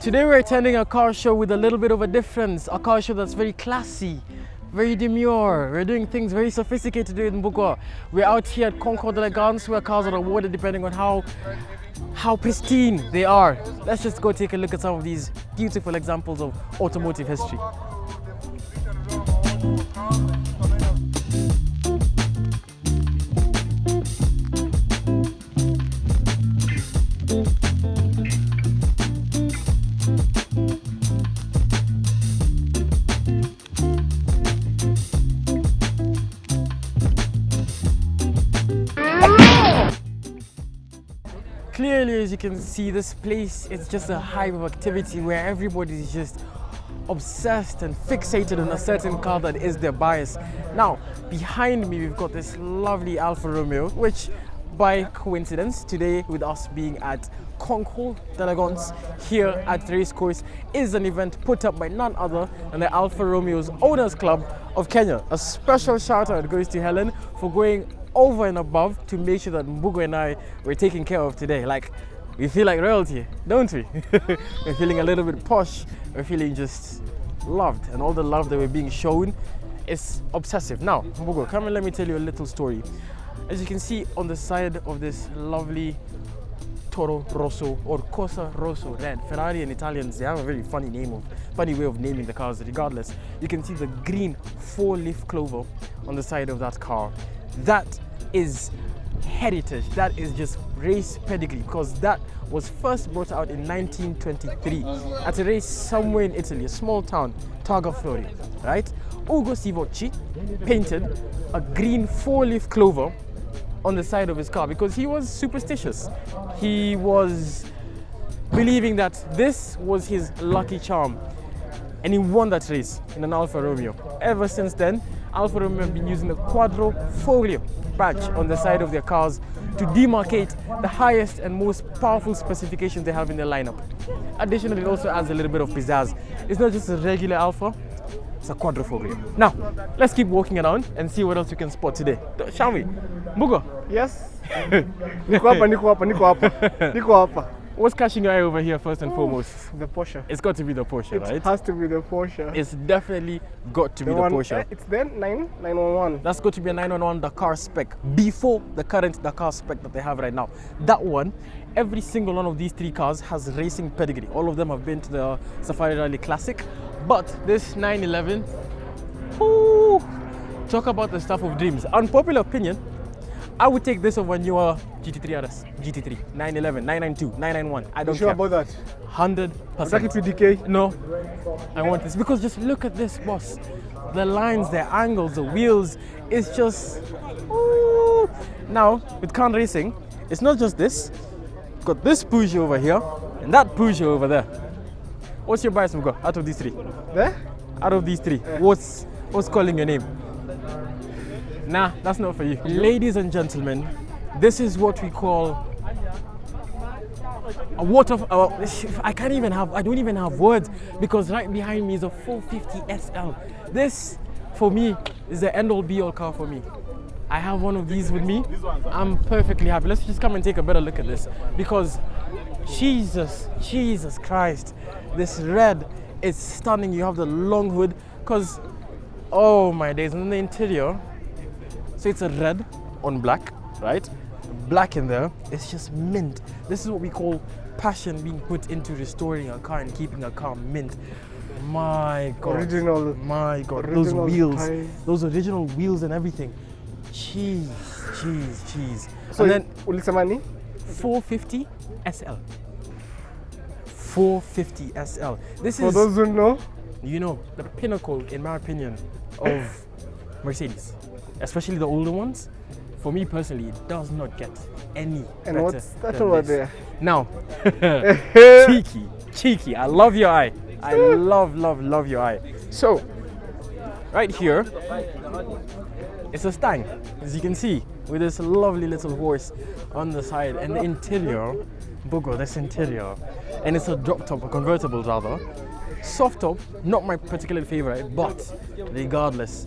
Today we're attending a car show with a little bit of a difference. A car show that's very classy, very demure. We're doing things very sophisticated in Mbugua. We're out here at CONCOURS where cars are awarded depending on how pristine they are. Let's just go take a look at some of these beautiful examples of automotive history. Clearly, as you can see, this place is just a hive of activity where everybody is just obsessed and fixated on a certain car that is their bias. Now, behind me, we've got this lovely Alfa Romeo, which by coincidence, today with us being at CONCOURS here at the racecourse, is an event put up by none other than the Alfa Romeo's Owners Club of Kenya. A special shout out goes to Helen for going over and above to make sure that Mbugo and I were taken care of today. Like, we feel like royalty, don't we? We're feeling a little bit posh. We're feeling just loved, and all the love that we're being shown is obsessive. Now, Mbugo, come and let me tell you a little story. As you can see on the side of this lovely Toro Rosso or Cosa Rosso red, Ferrari and Italians, they have a very funny way of naming the cars. Regardless, you can see the green 4-leaf clover on the side of that car. That is heritage. That is just race pedigree, because that was first brought out in 1923 at a race somewhere in Italy, a small town, Targa Florio, right? Ugo Sivocci painted a green 4-leaf clover on the side of his car because he was superstitious. He was believing that this was his lucky charm, and he won that race in an Alfa Romeo. Ever since then, Alfa Romeo have been using the quadrifoglio badge on the side of their cars to demarcate the highest and most powerful specifications they have in their lineup. Additionally, it also adds a little bit of pizzazz. It's not just a regular Alfa, it's a quadrifoglio. Now, let's keep walking around and see what else we can spot today. Shall we? Mbugo? Yes. Niko hapa. What's catching your eye over here first and foremost? The Porsche. It's got to be the Porsche, right? It has to be the Porsche. It's definitely got to be the Porsche. It's the 911. That's got to be a 911 Dakar spec before the current Dakar spec that they have right now. That one, every single one of these three cars has racing pedigree. All of them have been to the Safari Rally Classic. But this 911, ooh, talk about the stuff of dreams. Unpopular opinion, I would take this over a newer GT3 RS, GT3, 911, 992, 991. I don't You sure about that? 100%. Would like it to decay? No, I want this because just look at this, boss. The lines, the angles, the wheels, it's just, ooh. Now, with Carn Racing, it's not just this. We've got this Peugeot over here and that Peugeot over there. What's your bias, Mbugo, out of these three? There? Out of these three, what's calling your name? Nah, that's not for you. Ladies and gentlemen, this is what we call a I don't even have words, because right behind me is a 450 SL. This, for me, is the end-all be-all car for me. I have one of these with me. I'm perfectly happy. Let's just come and take a better look at this, because Jesus Christ, this red is stunning. You have the long hood, because, oh my days, and then the interior. So it's a red on black, right? Black in there, it's just mint. This is what we call passion being put into restoring a car and keeping a car mint. My God. Original. My God. Original those wheels, style. those original wheels and everything. Cheese. So and then ulisemani? 450 SL. 450 SL. This For is, those who know, you know, the pinnacle, in my opinion, of Mercedes. Especially the older ones. For me personally, it does not get any and better what's that than over this. there? Now, cheeky. I love your eye. I love your eye. So, right here, it's a Stang, as you can see, with this lovely little horse on the side, and the interior, Mbugo, this interior, and it's a drop top, a convertible rather. Soft top, not my particular favorite, but regardless,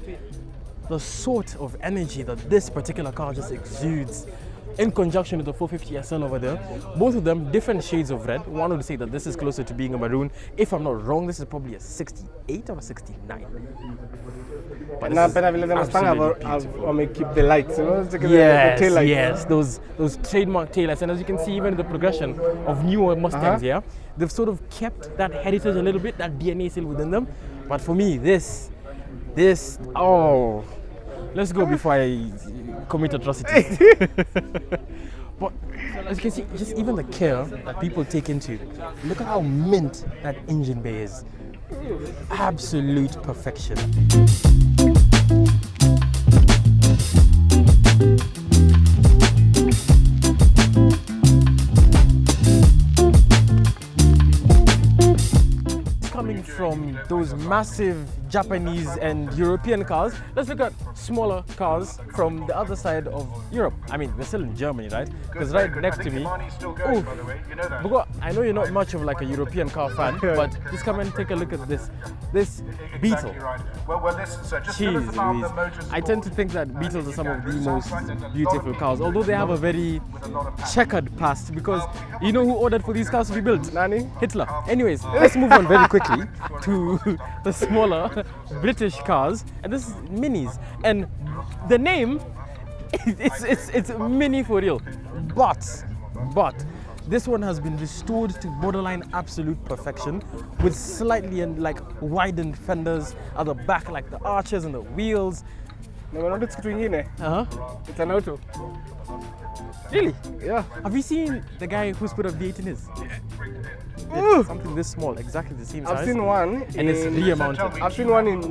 the sort of energy that this particular car just exudes, in conjunction with the 450 SL over there. Both of them different shades of red. One would say that this is closer to being a maroon. If I'm not wrong, this is probably a 68 or a 69. But Na this is pena vile absolutely wanapanga keep the lights, you know, the yes, tail lights. yes, those trademark taillights, and as you can see, even the progression of newer Mustangs, yeah, they've sort of kept that heritage a little bit, that DNA still within them. But for me, this, oh, let's go before I commit atrocities. But as you can see, just even the care that people take into, look at how mint that engine bay is. Absolute perfection. Coming from those massive Japanese and European cars, let's look at smaller cars from the other side of Europe. I mean, we're still in Germany, right? Because right next to me, Bugo, I know you're not much of like a European car fan, but just come and take a look at this Beetle. Jeez Louise. I tend to think that Beetles are some of the most beautiful cars, although they have a very checkered past, because you know who ordered for these cars to be built? Nani? Hitler. Anyways, let's move on very quickly to the smaller British cars, and this is minis, and the name it's mini for real, but this one has been restored to borderline absolute perfection with slightly like widened fenders at the back, like the arches and the wheels. Nimeona kitu kingine. It's an auto. Really? Yeah. Have you seen the guy who's put a V8 in his? Something this small, exactly the same size. I've seen one, and it's rear mounted. I've seen one in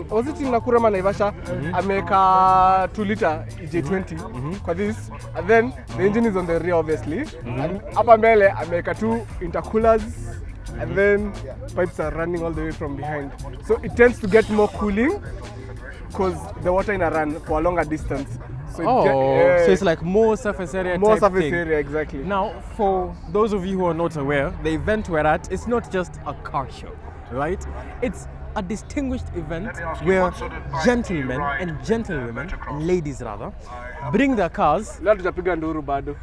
was it in Nakuru ama Naivasha? Ameka 2-liter J20 for this, and then the engine is on the rear obviously, and hapa mbele ameka 2 intercoolers, and then pipes are running all the way from behind, so it tends to get more cooling because the water in a run for a longer distance. So so it's like more surface area more type surface thing. area, exactly. Now, for those of you who are not aware, the event we're at, it's not just a car show, right? It's a distinguished event where gentlemen and gentlewomen, and ladies rather, bring their cars. Leo tutapiga nduru bado.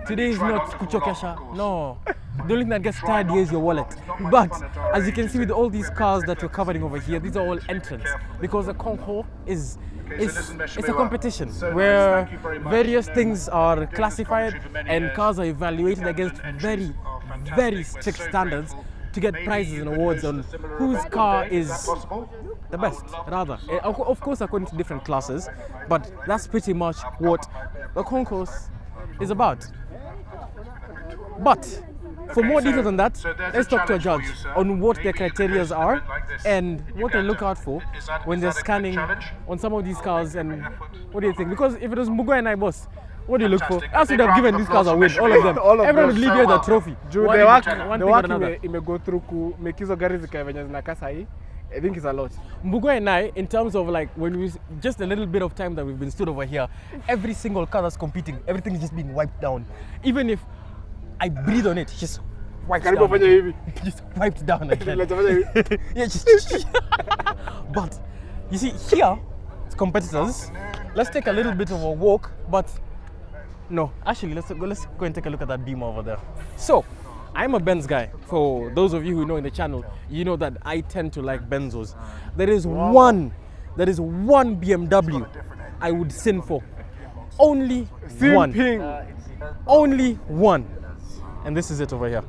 Today is not kuchokesha, no. The only thing that gets tired here is your wallet. But as you can see with all these cars that we're covering over here, these are all entrants, because the Concours is it's a competition where various things are classified and cars are evaluated against very, very strict standards to get prizes and awards on whose car is the best, rather. Of course, according to different classes, but that's pretty much what the Concours is about. But for more detail than that, let's talk to a judge on what their criteria are and what they look out for when they're scanning on some of these cars. And what do you think? Because if it was Mugo and I, boss, what do you look for? Us would have given these cars a win, all of them. Everyone would leave here with a trophy. The work may go through to make use of gari zikae venye zinakaa sahi, I think it's a lot. Mbugo and I, in terms of like when we just a little bit of time that we've been stood over here, every single car that's competing, everything is just being wiped down. Even if I breathe on it, just wiped down. Just wiped down again. Yeah, just but you see here, it's competitors. Let's take a little bit of a walk, but no, actually let's go and take a look at that beam over there. So I'm a Benz guy. For those of you who know in the channel, you know that I tend to like Benzos. There is one BMW I would sin for. Only one. Only one. And this is it over here.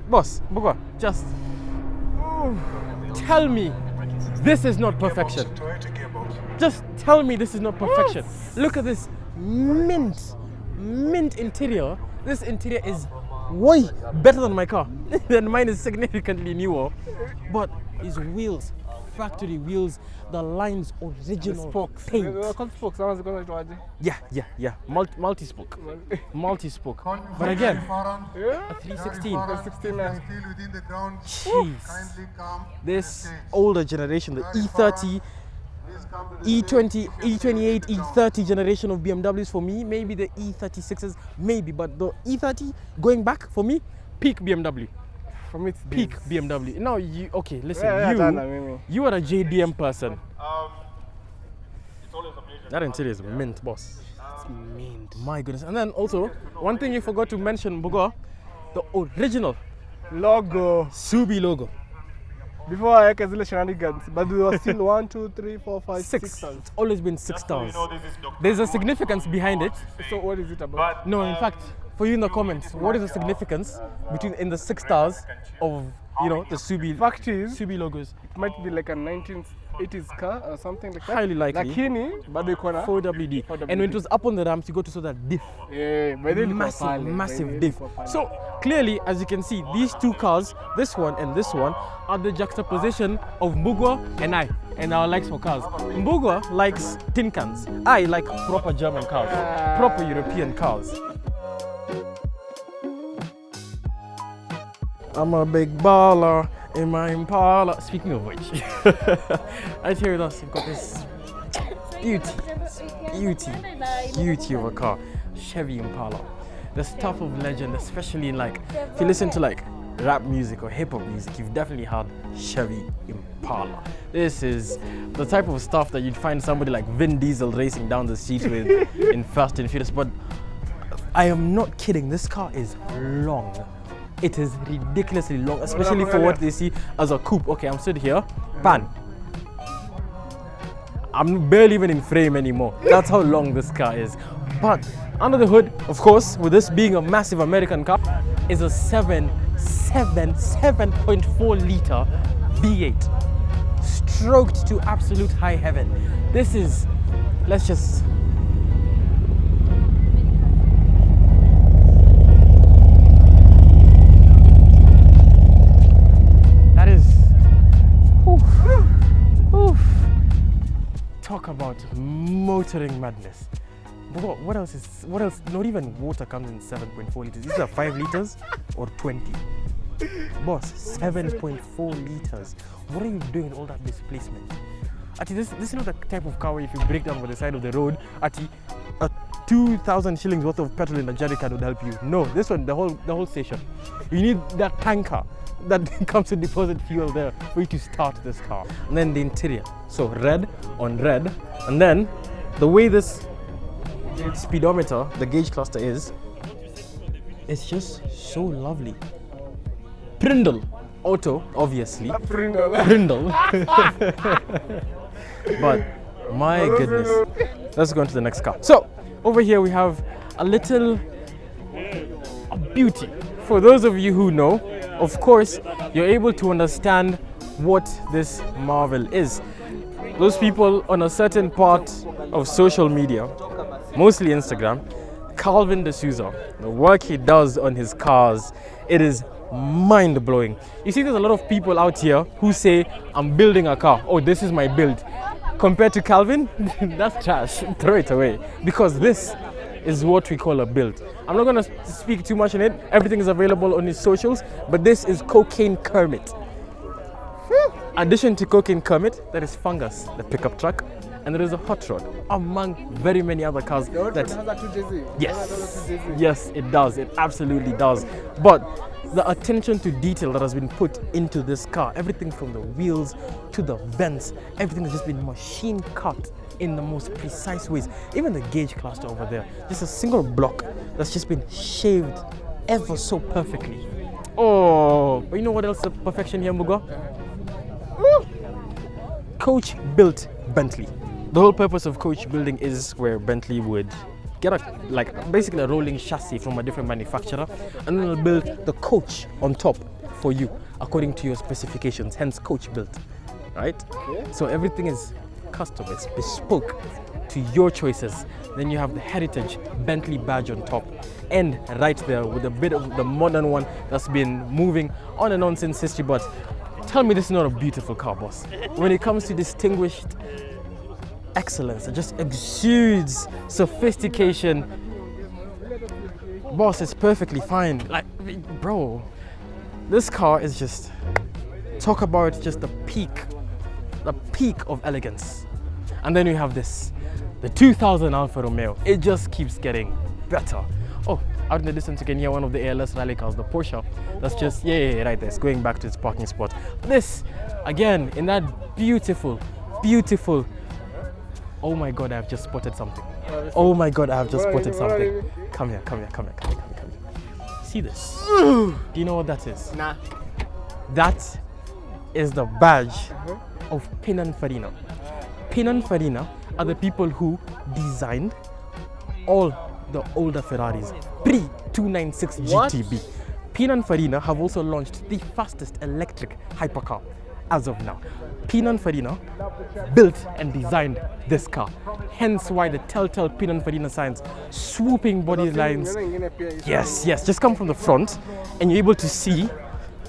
Boss, Bugo, just tell me this is not perfection. Just tell me this is not perfection. Look at this mint interior. This interior is way better than my car. Then mine is significantly newer. But his wheels, factory wheels, the lines original spokes. paint. Spokes. Yeah. Multi-spoke. Multi-spoke. But again, a 316. Jeez. This older generation, the E30, E20, E28, E30 generation of BMWs for me, maybe the E36s, maybe, but the E30 going back for me, peak BMW. For me, it's peak BMW. Now you listen, you are a JDM person. It's always a pleasure. That interior is mint, boss. It's mint. My goodness. And then also, one thing you forgot to mention, Bugo, the original Logo. Subi logo. Before I had zile shenanigans, but there was still 1, 2, 3, 4, 5, 6 stars. It's always been 6 stars. There's a significance behind it. So what is it about? No, in fact, for you in the comments, what is the significance in the 6 stars of the Fact is, Subi logos? it might be like a 1980s car or something like that. Highly likely. Lakini, bado iko na 4WD. And when it was up on the ramps, you go to saw that diff. Yeah, but then Massive diff. So clearly, as you can see, these 2 cars, this one and this one, are the juxtaposition of Mbugwa and I, and our likes for cars. Mbugwa likes tin cans. I like proper German cars, proper European cars. I'm a big baller in my Impala. Speaking of which, right here with us, we've got this beauty of a car, Chevy Impala. The stuff of legend, especially in if you listen to rap music or hip hop music, you've definitely heard Chevy Impala. This is the type of stuff that you'd find somebody like Vin Diesel racing down the street with in Fast and Furious. But I am not kidding, this car is long. It is ridiculously long, especially for what they see as a coupe. Okay, I'm stood here, pan. I'm barely even in frame anymore. That's how long this car is. But under the hood, of course, with this being a massive American car, is a 7.4 liter V8, stroked to absolute high heaven. This is, let's just. Talk about motoring madness. But what else? Not even water comes in 7.4 liters. These are 5 liters or 20. Boss, 7.4 liters. What are you doing with all that displacement? Actually, this is not the type of car where if you break down by the side of the road, actually, 2,000 shillings worth of petrol in a jerry can would help you. No, this one, the whole station. You need that tanker that comes to deposit fuel there for you to start this car. And then the interior. So red on red. And then the way this speedometer, the gauge cluster is, it's just so lovely. Prindle auto, obviously. Prindle. But my goodness. Let's go on to the next car. So over here we have a beauty. For those of you who know, of course, you're able to understand what this marvel is. Those people on a certain part of social media, mostly Instagram, Calvin D'Souza, the work he does on his cars, it is mind-blowing. You see, there's a lot of people out here who say, I'm building a car. Oh, this is my build. Compared to Calvin, that's trash. Throw it away. Because this is what we call a build. I'm not going to speak too much on it. Everything is available on his socials, but this is Cocaine Kermit. Addition to Cocaine Kermit, there is Fungus, the pickup truck, and there is a Hot Rod, among very many other cars. The Hot Rod has a 2JZ. Yes, it does. It absolutely does. But the attention to detail that has been put into this car, everything from the wheels to the vents, everything has just been machine cut in the most precise ways. Even the gauge cluster over there, just a single block that's just been shaved ever so perfectly. Oh, but you know what else is perfection here, Mugo? Coach built Bentley. The whole purpose of coach building is where Bentley would get basically a rolling chassis from a different manufacturer, and then they'll build the coach on top for you according to your specifications, hence coach built, right? Okay. So everything is custom, it's bespoke to your choices. Then you have the heritage Bentley badge on top, and right there with a bit of the modern one that's been moving on and on since history. But tell me this is not a beautiful car, boss. When it comes to distinguished excellence, it just exudes sophistication. Boss, it's perfectly fine. Bro, this car is just, talk about just the peak of elegance. And then you have this, the 2000 Alfa Romeo. It just keeps getting better. Oh, out in the distance you can hear one of the ALS rally cars, the Porsche. That's just, right there. It's going back to its parking spot. This, again, in that beautiful, oh my God, I've just spotted something. Oh my God, I have just spotted What are something. you- Come here. See this? Do you know what that is? Nah. That is the badge of Pininfarina. Pininfarina are the people who designed all the older Ferraris pre-296 What? GTB. Pininfarina have also launched the fastest electric hypercar as of now. Pininfarina built and designed this car, hence why the telltale Pininfarina signs, swooping body lines. Yes, just come from the front and you're able to see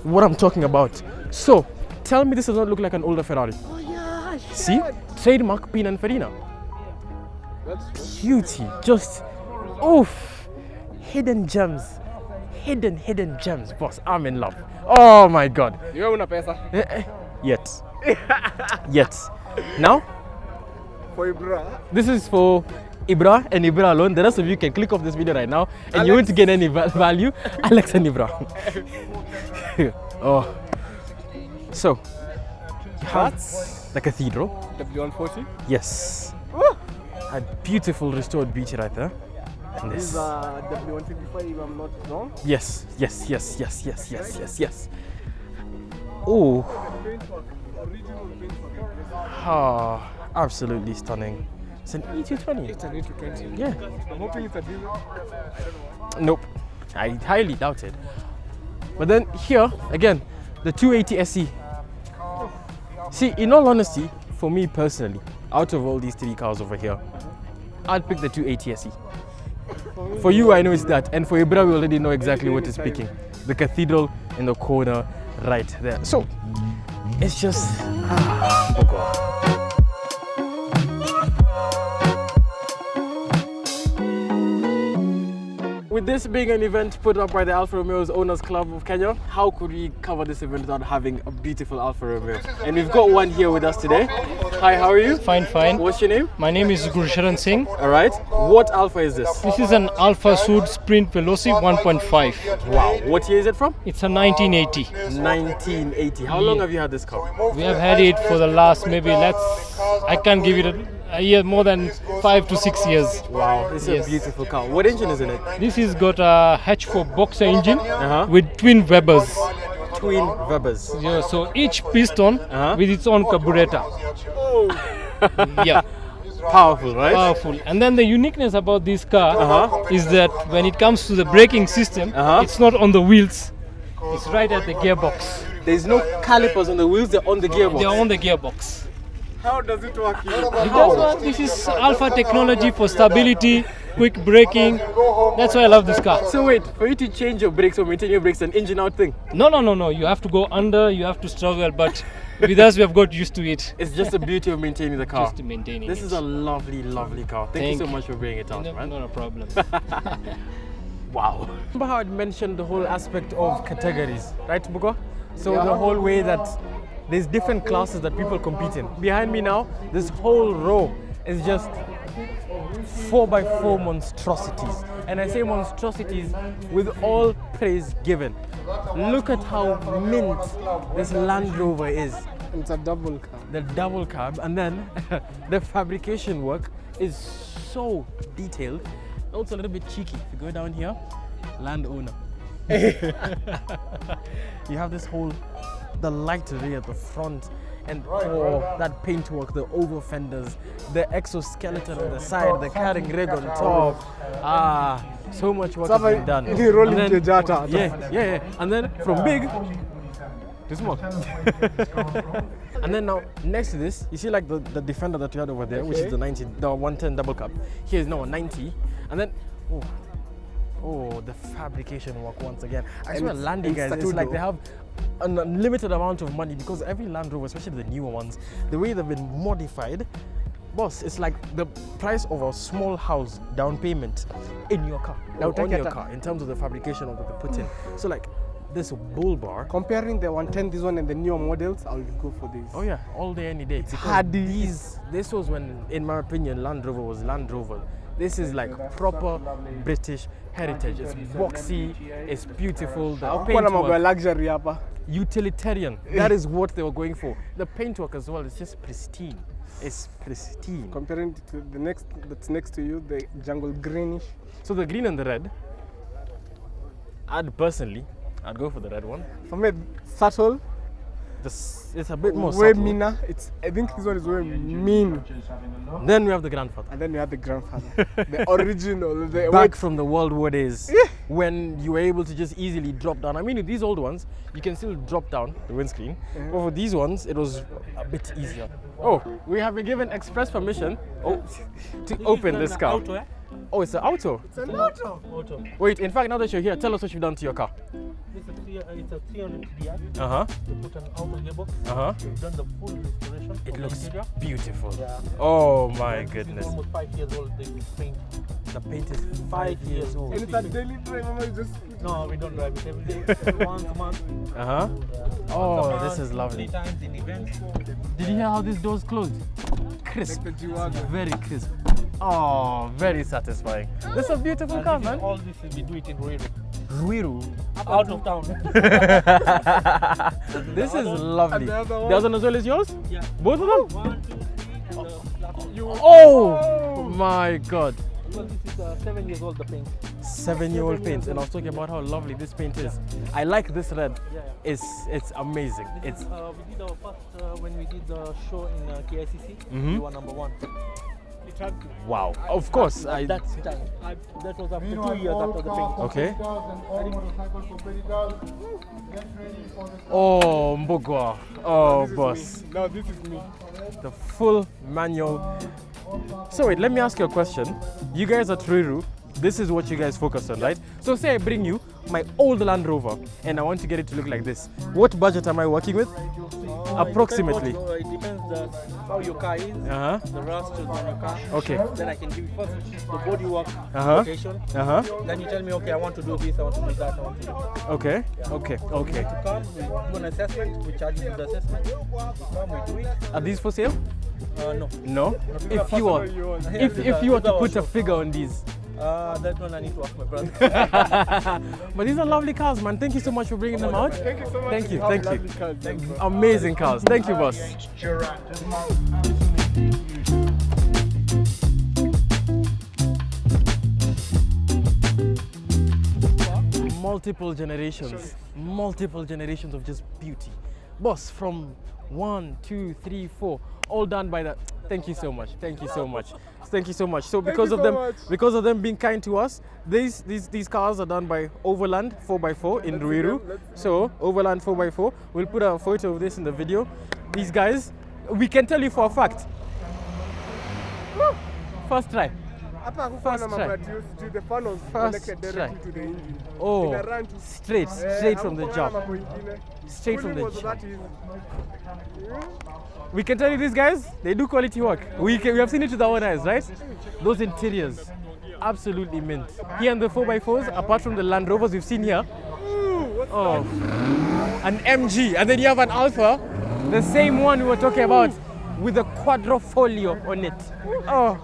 what I'm talking about. So, tell me this does not look like an older Ferrari. Oh yeah, shit. See? Trademark Pininfarina. That's Beauty, just oof. Hidden gems. Hidden gems, boss. I'm in love. Oh my God. you una pesa Yet. Now, for Ibra. this is for Ibra and Ibra alone. The rest of you can click off this video right now and you won't gain any value. Alex and Ibra. Oh. So, you have That's the cathedral. W140. Yes. A beautiful restored beach right there. And This this. is W125 if I'm not wrong. Yes. Oh. Ah, absolutely stunning. It's an E220. It's an E220. Yeah. I'm hoping it's a diesel. Nope. I highly doubt it. But then here, again, the 280 SE. See, in all honesty, for me personally, out of all these three cars over here, I'd pick the 280 SE. For you, I know it's that. And for Ibra, we already know exactly what is speaking. The cathedral in the corner right there. So, it's just... oh God. With this being an event put up by the Alfa Romeo's Owners Club of Kenya, how could we cover this event without having a beautiful Alfa Romeo? And we've got one here with us today. Hi, how are you? Fine. What's your name? My name is Gursharan Singh. All right. What Alfa is this? This is an Alpha Sud Sprint Veloci 1.5. Wow. What year is it from? It's a 1980. 1980. How long have you had this car? We have had it for the last I can't give it a year, more than 5 to 6 years. Wow, it's Yes. a beautiful car. What engine is in it? This has got a H4 boxer engine Uh-huh. with twin Webers. Twin Webers. Yeah, so each piston Uh-huh. with its own carburetor. Yeah, Powerful, right? powerful. And then the uniqueness about this car Uh-huh. is that when it comes to the braking system, Uh-huh. it's not on the wheels. It's right at the gearbox. There's no calipers on the wheels, they're on the gearbox. They're on the gearbox. How does it work here? Because this is alpha technology for stability, quick braking. That's why I love this car. So wait, for you to change your brakes or maintain your brakes, an engine out thing. No. You have to go under, you have to struggle, but with us, we have got used to it. It's just the beauty of maintaining the car. Just to maintaining This it. is a lovely, lovely car. Thank you so much for bringing it out, man. Not a problem. Wow. Remember how I mentioned the whole aspect of categories, right, Bugo? So the whole way that there's different classes that people compete in. Behind me now, this whole row is just 4x4 monstrosities. And I say monstrosities with all praise given. Look at how mint this Land Rover is. It's a double car. The double cab, and then the fabrication work is so detailed. Also a little bit cheeky. If you go down here, landowner. You have this whole, the light rear at the front, and that paintwork, the over fenders, the exoskeleton on the side, the carrying rig on top. So much work has been done. Ini rolling And then- jata. yeah. And then from big to small. And then now next to this, you see like the Defender that you had over there, which is the 110 double cab. Here is now a 90, and then the fabrication work once again. I swear, Landy guys, it's like they have an unlimited amount of money, because every Land Rover, especially the newer ones, the way they've been modified, boss, it's like the price of a small house down payment in your car, on your car, in terms of the fabrication of what they put in. So like this bull bar. Comparing the 110, this one, and the newer models, I'll go for this. Oh yeah, all day, any day. Because hardy. this was when, in my opinion, Land Rover was Land Rover. This is like proper British heritage. It's boxy, it's beautiful. The Hakuwa na mambo ya paintwork, luxury hapa. utilitarian. That is what they were going for. The paintwork as well is just pristine. It's pristine. Comparing it to the next that's next to you, the jungle greenish. So the green and the red, I'd go for the red one. For me, subtle, It's a bit more way subtle. meaner. I think this one is way mean. Then we have the grandfather. And then we have the grandfather, the original, the Back from the World War days, when you were able to just easily drop down. I mean, with these old ones, you can still drop down the windscreen. But for these ones, it was a bit easier. Oh, we have been given express permission to open this car. Oh, it's an auto. It's an auto. Wait, in fact, now that you're here, tell us what you've done to your car. It's a 300 DI. Uh-huh. You put an auto gearbox. Uh-huh. You've done the full restoration. It of the looks interior. beautiful. Yeah. Oh my This goodness. is almost 5 years old. The paint. The paint is 5 years old. And it's a daily drive, mama, you just No, we don't drive it every day. Once a month. Uh-huh. Yeah. Oh, Once a this month, is lovely. 3 times in events. Did you hear how this door's closed? Crisp. like the G-Wagon. Very crisp. Oh, very satisfying. This is a beautiful And car, this is man. all this we do it in Ruiru. Ruiru. Out of town. This is lovely. And the other one? The other one as well is yours? Yeah. Both of them? 1, 2, 3, and the last one. Oh my god. Well, this is 7 years old, the paint. 7-year-old paint, and I was talking about how lovely this paint is. I like this red. Yeah. It's amazing. This It's is, we did our first, when we did the show in KICC, Mhm. we were number 1. wow. Of course, I. That time. That was after 2 years after the paint. Okay. Oh, Mbogwa. Oh, boss. Now this is me. The full manual. So wait, let me ask you a question. You guys at Ruiru, this is what you guys focus on, right? So say I bring you my old Land Rover and I want to get it to look like this. What budget am I working with? Approximately. It depends how your car is, Uh-huh. the rust on your car. Okay. Then I can give you first the bodywork Uh-huh. location. Uh-huh. Then you tell me, okay, I want to do this, I want to do that, I want to do that. Okay. Okay. Okay. To come, we do an assessment, we charge you for the assessment. We come, we do it. Are these for sale? No. No. If you were, if you were to put a figure on these. That one I need to ask my brother. But these are lovely cars, man. Thank you so much for bringing them out. Thank you so much. Thank you. Have Thank lovely you. cars. Thank you. Amazing cars. Thank you, boss. Multiple generations of just beauty. Boss, from 1, 2, 3, 4, all done by that. Thank you so much. Thank you so much. Thank you so much. So because you of so them, much. because of them being kind to us, these cars are done by Overland 4x4 in Ruiru. So Overland 4x4. We'll put a photo of this in the video. These guys, we can tell you for a fact. First try. Hapa hakukuwa na First mambo try. ya TUC, the fan was First connected try. directly to the engine. Oh, Ina run to- straight from the hakukuwa na job. mambo ingine. Straight from Pulling the was job. that easy. We can tell you these guys, they do quality work. We have seen it with our own eyes, right? Those interiors, absolutely mint. Here on the 4x4s, apart from the Land Rovers we've seen here, oh, an MG, and then you have an Alpha, the same one we were talking about, with a quadrifoglio on it. Oh,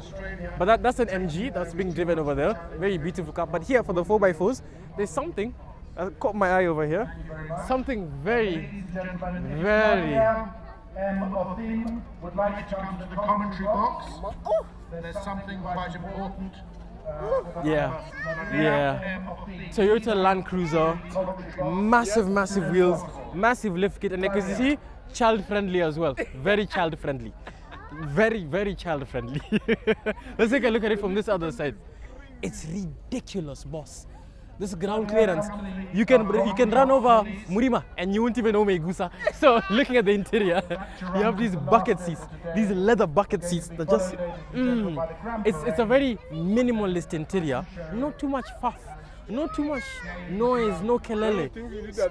but that's an MG that's being driven over there. Very beautiful car. But here for the 4x4s, there's something that caught my eye over here. Something very, very. Of theme would like you to come to the commentary box. There's something quite important. Yeah, yeah. Toyota Land Cruiser, massive wheels, massive lift kit, and like you see, child friendly as well. Very child friendly. Very child friendly. Let's take a look at it from this other side. It's ridiculous, boss. This ground clearance, you can run over Murima and you won't even know Megusa. So looking at the interior, you have these bucket seats, these leather bucket seats that just, it's a very minimalist interior. Not too much faff, not too much noise, no kelele.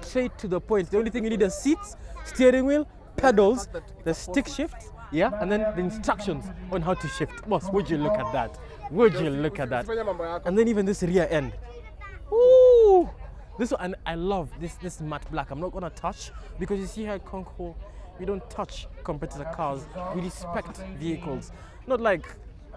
Straight to the point. The only thing you need is seats, steering wheel, pedals, the stick shift, yeah, and then the instructions on how to shift. Boss, would you look at that? Would you look at that? And then even this rear end. Ooh, this one, and I love this matte black. I'm not gonna touch because you see here at CONCOURS, we don't touch competitor cars. We respect vehicles, not like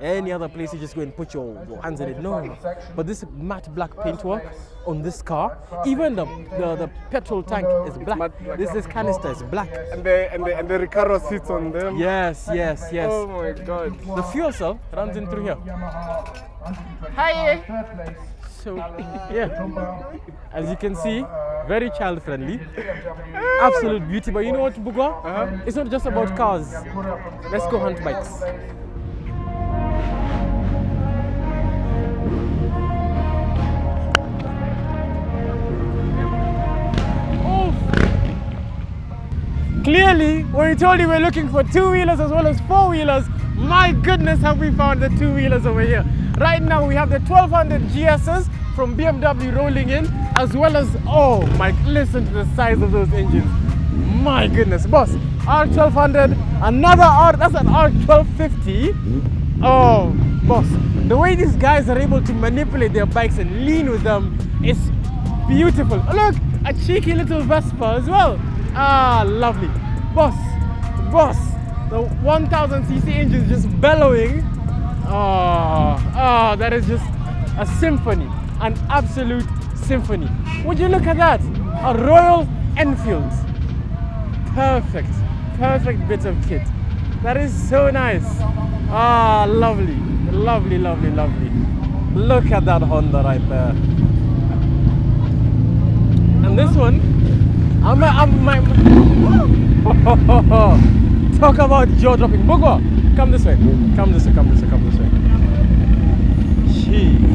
Any other place you just go and put your hands in it. No. But this matte black paintwork on this car, even the petrol tank is black. This canister is black. And the Recaro seats on them. Yes. Oh my god. The fuel cell runs in through here. Hi. So yeah, as you can see, very child friendly, absolute beauty. But you know what, Bugwa? It's not just about cars. Let's go hunt bikes. Clearly, when we told you we're looking for two-wheelers as well as four-wheelers, my goodness, have we found the two-wheelers over here. Right now, we have the 1200 GSs from BMW rolling in, as well as, oh my, listen to the size of those engines. My goodness, boss, R1200, another that's an R1250. Oh, boss, the way these guys are able to manipulate their bikes and lean with them is beautiful. Look, a cheeky little Vespa as well. Ah, lovely. Boss, the 1000cc engine just bellowing. Oh, that is just a symphony, an absolute symphony. Would you look at that? A Royal Enfield. Perfect bit of kit. That is so nice. Ah, lovely. Look at that Honda right there. And this one, talk about jaw dropping. Bogwa, come this way. Jeez.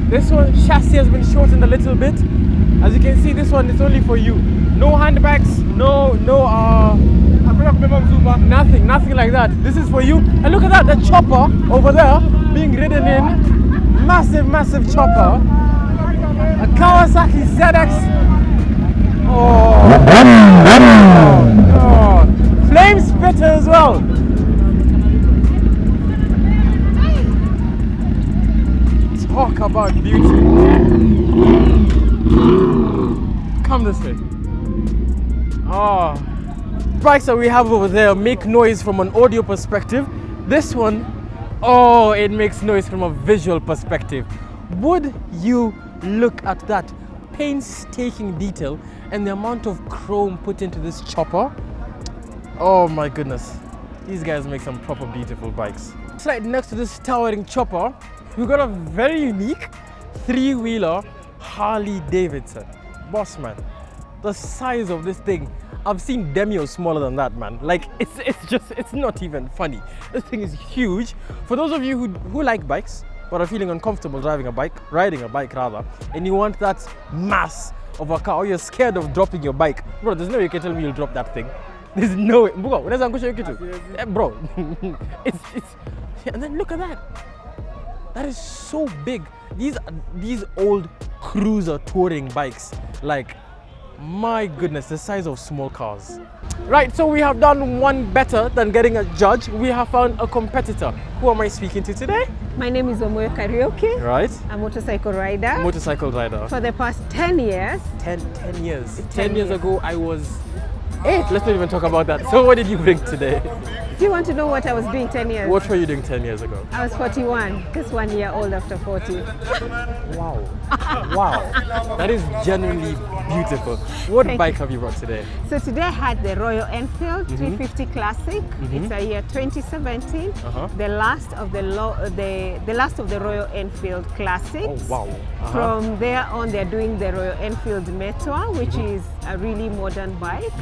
This one, chassis has been shortened a little bit. As you can see, this one is only for you. No handbags, nothing like that. This is for you. And look at that, the chopper over there being ridden in. Massive chopper. A Kawasaki ZX. Flame splitter as well. Talk about beauty. Come this way. Bikes that we have over there make noise from an audio perspective. This one, it makes noise from a visual perspective. Would you look at that painstaking detail and the amount of chrome put into this chopper? Oh my goodness, these guys make some proper beautiful bikes. It's right next to this towering chopper, we've got a very unique three-wheeler Harley Davidson. Boss man, the size of this thing, I've seen Demio smaller than that, man. Like, it's not even funny. This thing is huge. For those of you who like bikes but are feeling uncomfortable riding a bike rather, and you want that mass of a car, or you're scared of dropping your bike, bro, there's no way you can tell me you'll drop that thing. There's no way. Bro, and then look at that. That is so big. These old cruiser touring bikes, like, my goodness, the size of small cars. Right, so we have done one better than getting a judge. We have found a competitor. Who am I speaking to today? My name is Omoyo Karaoke. Right. A motorcycle rider. For the past 10 years. 10 years. 10 years ago, I was 8. Let's not even talk about that. So what did you bring today? Do you want to know what I was doing 10 years? What were you doing 10 years ago? I was 41, just 1 year old after 40. Wow. That is genuinely beautiful. What bike have you brought today? So today I had the Royal Enfield 350 Classic. It's a year 2017. The last of the Royal Enfield Classics. Oh, wow. From there on, they're doing the Royal Enfield Meteor, which is a really modern bike.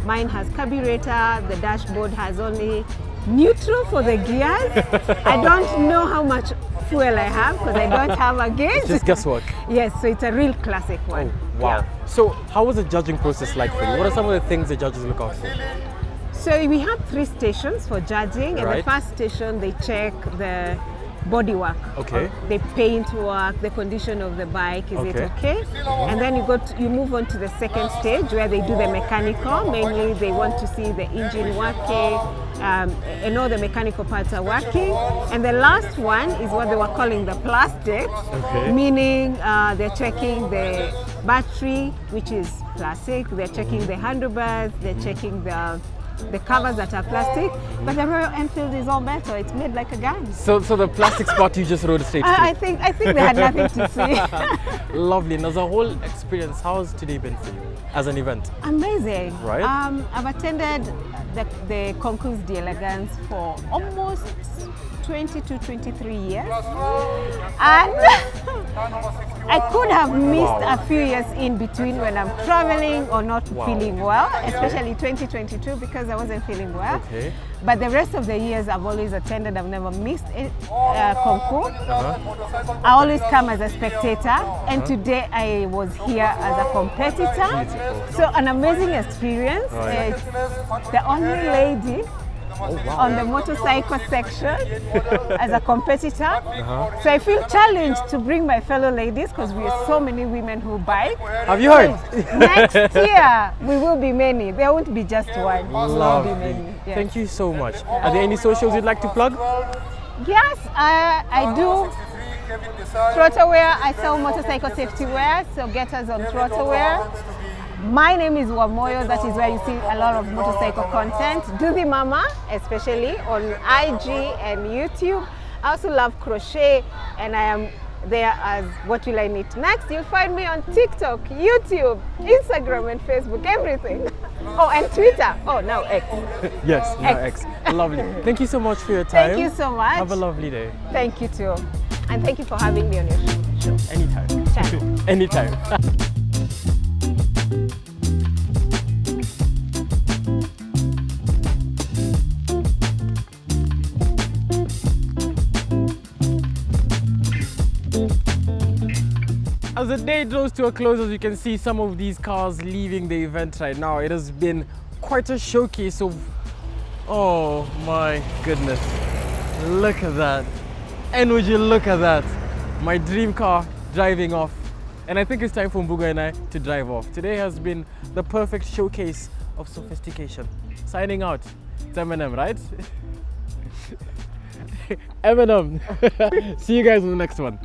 Mine has carburetor. The dashboard has only neutral for the gears. I don't know how much fuel I have because I don't have a gauge. It's just guesswork. Yes, so it's a real classic one. Oh, wow. Yeah. So how was the judging process like for you? What are some of the things the judges look out for? So we have 3 stations for judging. And the first station, they check the bodywork. Okay. The paint work, the condition of the bike, is it okay? And then you move on to the second stage where they do the mechanical. Mainly they want to see the engine working, and all the mechanical parts are working. And the last one is what they were calling the plastics, meaning they're checking the battery, which is plastic, they're checking the handlebars, they're checking the the covers that are plastic, but the Royal Enfield is all metal. It's made like a gun. So the plastic spot you just rode straight I through. think they had nothing to see. Lovely. And as a whole experience, how's today been for you as an event? Amazing. Right. I've attended the Concours d'Elegance for almost 20 to 23 years, and I could have missed a few years in between when I'm traveling or not feeling well, especially 2022 because I wasn't feeling well. Okay. But the rest of the years I've always attended. I've never missed a concours. I always come as a spectator, and today I was here as a competitor. So an amazing experience. It's the only lady on the motorcycle section as a competitor. So I feel challenged to bring my fellow ladies because we are so many women who bike. Have you heard? Next year we will be many. There won't be just one. There will be many. Yes. Thank you so much. Are there any socials you'd like to plug? Yes, I do throttle wear. I sell motorcycle safety wear, so get us on throttle wear. My name is Wamoyo. That is where you see a lot of motorcycle content. Do the Mama, especially on IG and YouTube. I also love crochet, and I am there as What Will I Knit Next. You'll find me on TikTok, YouTube, Instagram, and Facebook, everything. Oh, and Twitter. Oh, now X. Yes, now X. Lovely. Thank you so much for your time. Thank you so much. Have a lovely day. Thank you too. And thank you for having me on your show. Anytime. Channel. Anytime. As the day draws to a close, as you can see some of these cars leaving the event right now, it has been quite a showcase of, oh my goodness, look at that. And would you look at that? My dream car driving off. And I think it's time for Mbuga and I to drive off. Today has been the perfect showcase of sophistication. Signing out, it's Eminem, right? Eminem. See you guys in the next one.